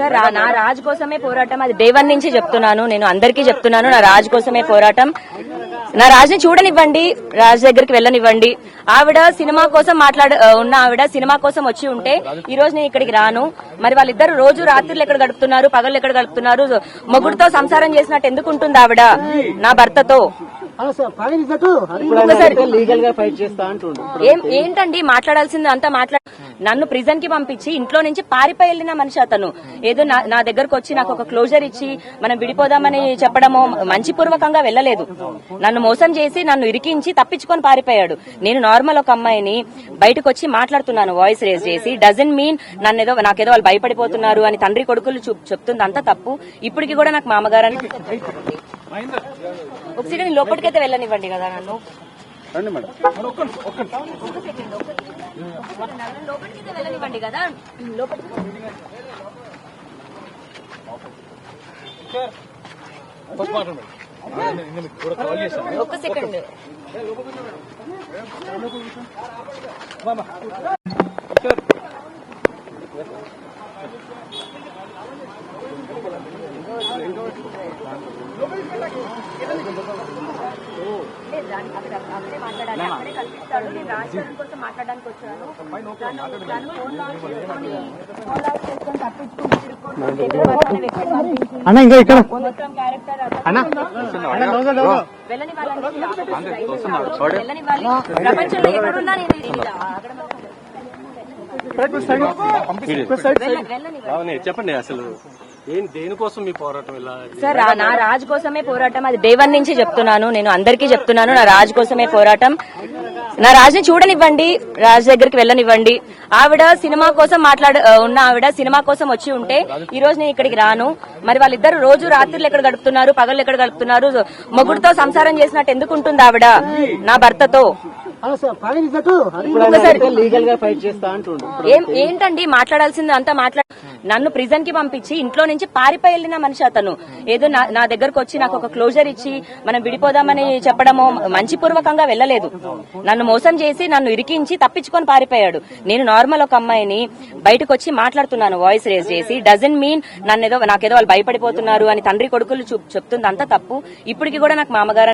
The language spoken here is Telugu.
సార్ నా రాజు కోసమే పోరాటం. అది డే 1 నుంచి చెప్తున్నాను, నేను అందరికీ చెప్తున్నాను. నా రాజు కోసమే పోరాటం. నా రాజుని చూడనివ్వండి, రాజు దగ్గరికి వెళ్ళనివ్వండి. ఆవిడ సినిమా కోసం ఉన్న ఆవిడ సినిమా కోసం వచ్చి ఉంటే ఈ రోజు నేను ఇక్కడికి రాను. మరి వాళ్ళిద్దరు రోజు రాత్రులు ఎక్కడ గడుపుతున్నారు, పగళ్ళు ఎక్కడ గడుపుతున్నారు, మొగుడుతో సంసారం చేసినట్టు ఎందుకు ఉంటుంది ఆవిడ నా భర్తతో? ఏంటండి మాట్లాడాల్సింది అంతా నన్ను ప్రిజన్ కి పంపించి ఇంట్లో నుంచి పారిపోయి వెళ్లిన మనిషి అతను. ఏదో నా దగ్గరకు వచ్చి నాకు ఒక క్లోజర్ ఇచ్చి మనం విడిపోదామని చెప్పడమో మంచిపూర్వకంగా వెళ్ళలేదు. నన్ను మోసం చేసి నన్ను ఇరికించి తప్పించుకొని పారిపోయాడు. నేను నార్మల్ ఒక అమ్మాయిని బయటకు వచ్చి మాట్లాడుతున్నాను వాయిస్ రేజ్ చేసి. డజన్ మీన్ నాకేదో వాళ్ళు భయపడిపోతున్నారు అని తండ్రి కొడుకులు చెప్తుంది అంతా తప్పు. ఇప్పటికి కూడా నాకు మామగారు అని ఒకసారి నేను లోపలికైతే వెళ్ళనివ్వండి కదా నన్ను. లోపలికైతే వెళ్ళనివ్వండి కదా. ఒక్క సెకండ్. అక్కడే మాట్లాడాలి, అక్కడే కల్పిస్తాడు. నేను రాజకీయం కోసం మాట్లాడడానికి వచ్చాను. మొత్తం క్యారెక్టర్ వెళ్ళని వాళ్ళని ప్రపంచంలో ఎక్కడున్నా నేను చెప్పండి అసలు దేనికోసం మీ పోరాటం? సార్ నా రాజు కోసమే పోరాటం. అది డే 1 నుంచి చెప్తున్నాను, నేను అందరికీ చెప్తున్నాను. నా రాజు కోసమే పోరాటం. నా రాజుని చూడనివ్వండి, రాజు దగ్గరికి వెళ్ళనివ్వండి. ఆవిడ సినిమా కోసం ఉన్న ఆవిడ సినిమా కోసం వచ్చి ఉంటే ఈ రోజు నేను ఇక్కడికి రాను. మరి వాళ్ళిద్దరు రోజు రాత్రులు ఎక్కడ గడుపుతున్నారు, పగళ్ళు ఎక్కడ గడుపుతున్నారు, మొగుడుతో సంసారం చేసినట్టు ఎందుకు ఉంటుంది ఆవిడ నా భర్తతో? ఏంటండి మాట్లాడాల్సింది అంతా నన్ను ప్రిజన్ కి పంపించి ఇంట్లో నుంచి పారిపోయి వెళ్లిన మనిషి అతను. ఏదో నా దగ్గరకు వచ్చి నాకు ఒక క్లోజర్ ఇచ్చి మనం విడిపోదామని చెప్పడమో మంచిపూర్వకంగా వెళ్ళలేదు. నన్ను మోసం చేసి నన్ను ఇరికించి తప్పించుకొని పారిపోయాడు. నేను నార్మల్ ఒక అమ్మాయిని బయటకు వచ్చి మాట్లాడుతున్నాను వాయిస్ రేజ్ చేసి. డజన్ మీన్ నాకేదో వాళ్ళు భయపడిపోతున్నారు అని తండ్రి కొడుకులు చెప్తుంది అంతా తప్పు. ఇప్పటికి కూడా నాకు మామగారు